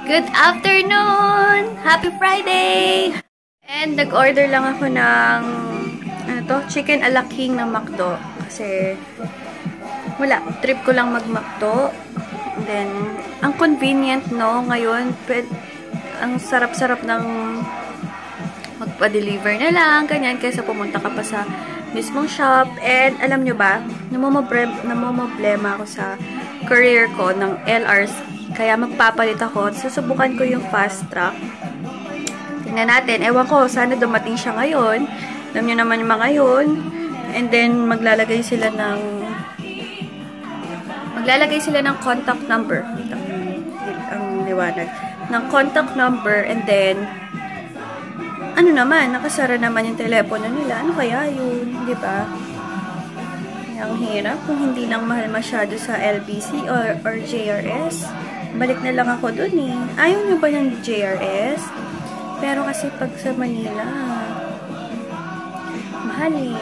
Good afternoon! Happy Friday! And nag-order lang ako ng chicken a la king ng McDo. Kasi wala, trip ko lang mag-McDo. And then, ang convenient, no? Ngayon, ang sarap-sarap ng magpa-deliver na lang, ganyan, kaysa pumunta ka pa sa mismong shop. And alam nyo ba, namomoblema ako sa career ko ng LRC. Kaya magpapalit ako. Susubukan ko yung fast track. Tingnan natin. Ewan ko, sana dumating siya ngayon. Alam nyo naman yung mga yun. And then, maglalagay sila ng contact number. Ang liwanag. Ng contact number. And then, ano naman, nakasara naman yung telepono nila. Ano kaya yun? Di ba? Ang hirap. Kung hindi lang mahal masyado sa LBC or JRS. Balik na lang ako dun eh. Ayaw nyo ba ng JRS? Pero kasi pag sa Manila, mahal eh.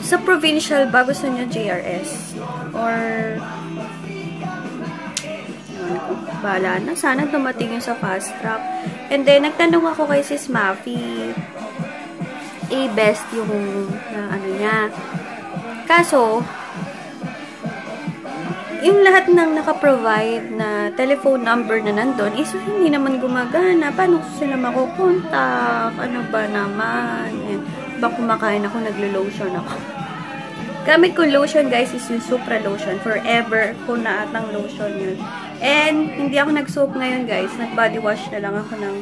Sa provincial ba gusto nyo JRS? Or, bahala na. Sana dumating yung sa fast track. And then, nagtanong ako kay Sis Mafi. Best yung niya. Kaso, yung lahat ng naka-provide na telephone number na nandun is hindi naman gumagana. Paano sila makukontak? Ano ba naman? Baka kumakain ako, naglo-lotion ako. Gamit ko lotion, guys, is yung Supra lotion. Forever ko na atang lotion yun. And, hindi ako nag-soap ngayon, guys. Nag-body wash na lang ako ng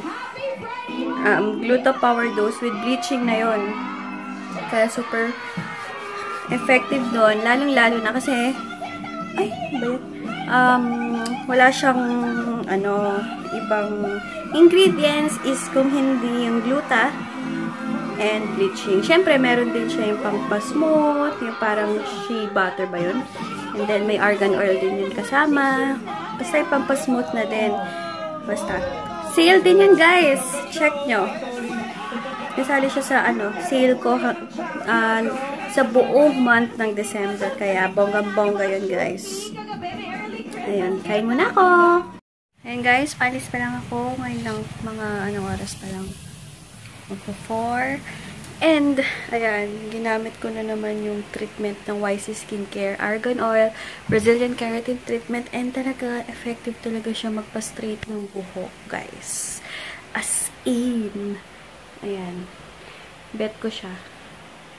Gluta Power Dose with bleaching na yun. Kaya super effective doon. Lalong-lalo na kasi wala siyang ibang ingredients is kung hindi yung gluta and bleaching. Siyempre, meron din siya yung pampasmooth, yung parang shea butter ba yun? And then, may argan oil din yun kasama. Basta yung pampasmooth na din. Basta. Sale din yun, guys. Check nyo. Nasali siya sa sale ko sa buong month ng December. Kaya bonggang-bongga yun, guys. Ayan, kain muna ako. Ayan, guys, palis pa lang ako. Ngayon lang, mga oras pa lang. Magpo-4. And, ayan, ginamit ko na naman yung treatment ng YC Skincare. Argan Oil, Brazilian Keratin Treatment. And talaga, effective talaga siya magpa-straight ng buhok, guys. As in. Ayan. Bet ko siya.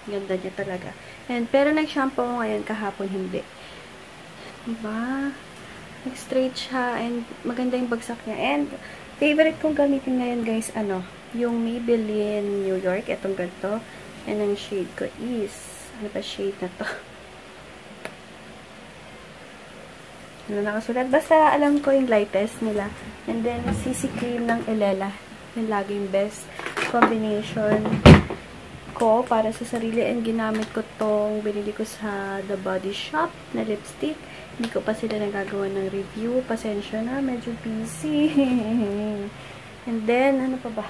Ganda niya talaga. And, pero nag-shampoo ko ngayon, kahapon hindi. Diba? Nag-straight siya. And, maganda yung bagsak niya. And, favorite kong gamitin ngayon, guys, yung Maybelline New York. Itong ganito. And, ang shade ko is, ano ba shade na to? Ano nakasulat? Basta, alam ko yung lightest nila. And then, CC cream ng Elela. Yung laging best combination ko para sa sarili. And ginamit ko tong binili ko sa The Body Shop na lipstick. Hindi ko pa sila nagagawa ng review. Pasensya na, medyo busy. And then, ano pa ba?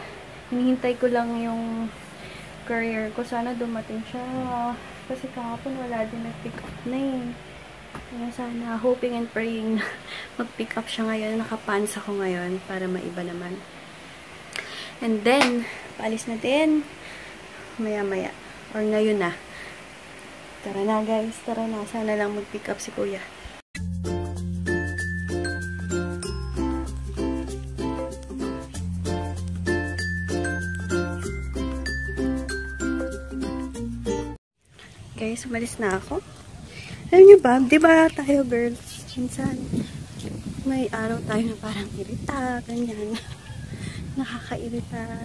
Hinihintay ko lang yung courier ko. Sana dumating siya. Kasi kahapon wala din nag-pick up na eh. Kaya sana, hoping and praying na mag-pick up siya ngayon. Nakapants ako ngayon para maiba naman. And then, paalis na din. Maya-maya. Or ngayon na. Tara na, guys. Tara na. Sana lang mag-pick up si kuya. Guys, umalis na ako. Alam nyo ba, di ba tayo girls, minsan, may araw tayo na parang irita, ganyan. Nakakairita.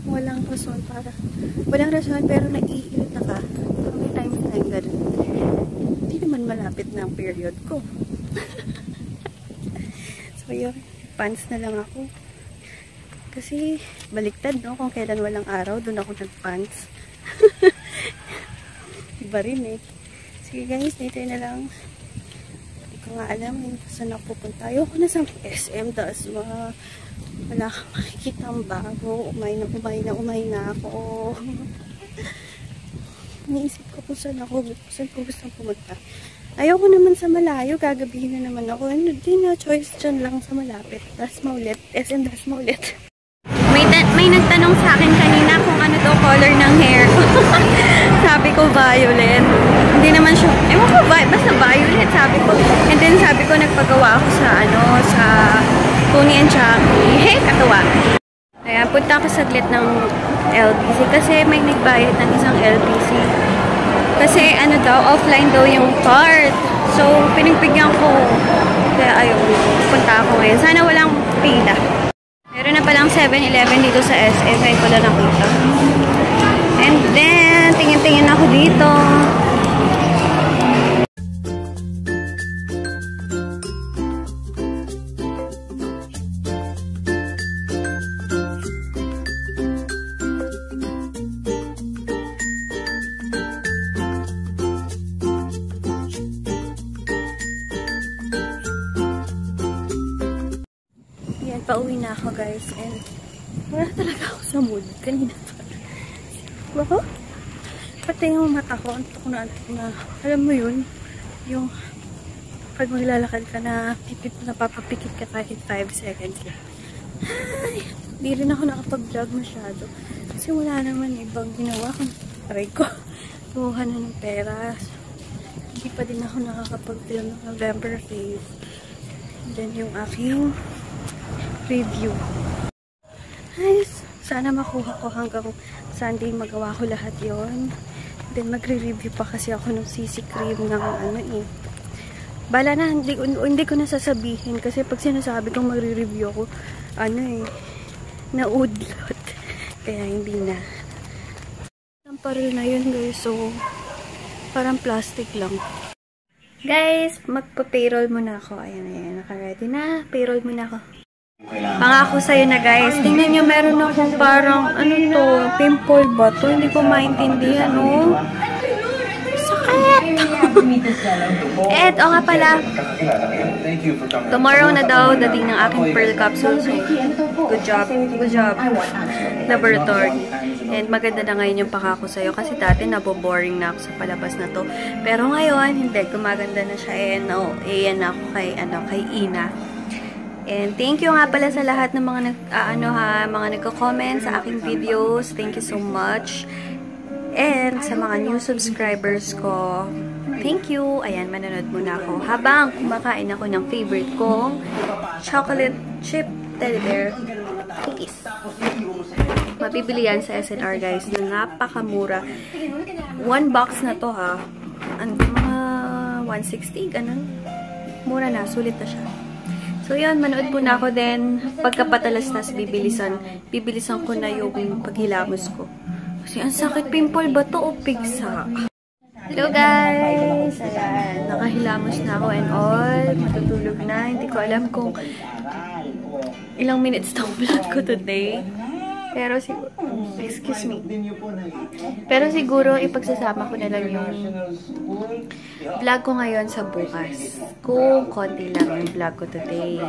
Walang rason pero naiirita ka. May times na yung ganun. Hindi naman malapit na ang period ko. So yun, pants na lang ako. Kasi baliktad, no? Kung kailan walang araw, doon ako nag-pants. Iba rin eh. Sige guys, dito na lang. Hindi ko nga alam saan ako pupunta. Ayoko na sa SM, Dasma. Wala kang makikita ang bago. Umay na ako. Iniisip ko kung saan ko gusto pumunta. Ayoko naman sa malayo. Gagabihin na naman ako. Hindi na choice dyan lang sa malapit. Dasma ulit. SM Dasma ulit. May nagtanong sa akin kanina kung ano daw color ng hair ko. Sabi ko violet. Hindi naman siya, ewan ko, basta violet sabi ko. And then sabi ko nagpagawa ako sa sa Tony and Jackie. Hey, katawa. Kaya punta ako saglit ng LBC kasi may nagbayad ng isang LBC. Kasi ano daw, offline daw yung card. So, pinagbigyan ko. Kaya ayun, punta ako ngayon. Sana walang pila. Meron na palang 7-Eleven dito sa SM. Kaya ko lang nakita. And then, tingin-tingin ako dito. Pauwi na ako guys and wala talaga ako sa mood kanina pa. Ako? Pati yung mata ko, antok na, alam mo yun, yung pag maglalakad ka na napapapikit ka kahit 5 seconds lang. Ay, di rin ako nakapag-vlog masyado kasi wala naman ibang ginawa kung aray ko, kuha na ng pera. Hindi pa din ako nakakapag-film ng November Fave. Then yung aking review. Ay, sana makuha ko hanggang Sunday magawa ko lahat yon. Then magre-review pa kasi ako ng CC cream ng ano eh. Bala na, hindi ko na sasabihin kasi pag sinasabi kong magre-review ako, ano eh, naudlot. Kaya hindi na. Ang paril na yun guys, so parang plastic lang. Guys, magpa-payroll muna ako. Ayan, naka-ready na. Payroll muna ako. Pangako sa'yo na guys. Tingnan nyo, meron akong parang, ano to, pimple ba to? Hindi ko maintindihan, no? Sakit! O nga pala, tomorrow na daw dating ng aking pearl capsule. So, good job. Good job. Laboratory. And maganda na ngayon yung pangako sa'yo kasi dati naboboring na ako sa palabas na to. Pero ngayon, hindi. Gumaganda na siya. Ayan ako kay Ina. And thank you nga pala sa lahat ng mga mga nagko-comment sa aking videos. Thank you so much. And sa mga new subscribers ko, thank you. Ayan, manonood muna ako habang kumakain ako ng favorite kong chocolate chip teddy bear cookies. Mabibili yan sa SNR guys. Napakamura. 1 box na to ha. Mga 160, ganun. Mura na, sulit na siya. So, yun, manood po na ako din. Pagkapatalastas, bibilisan ko na yung paghilamos ko. Kasi, ang sakit, pimple ba to o pigsa? Hello, guys! Ayan, nakahilamos na ako and all. Matutulog na. Hindi ko alam kung ilang minutes tong vlog ko today. Pero siguro, excuse me. Pero siguro, ipagsasama ko na lang yung vlog ko ngayon sa bukas. Kung konti lang yung vlog ko today.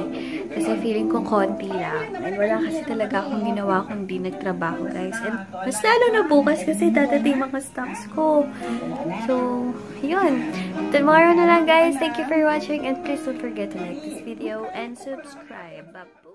Kasi feeling ko konti lang. And wala kasi talaga akong ginawa kung di nagtrabaho, guys. And mas lalo na bukas kasi dadating mga stocks ko. So, yun. Tomorrow na lang, guys. Thank you for watching. And please don't forget to like this video and subscribe. Bye.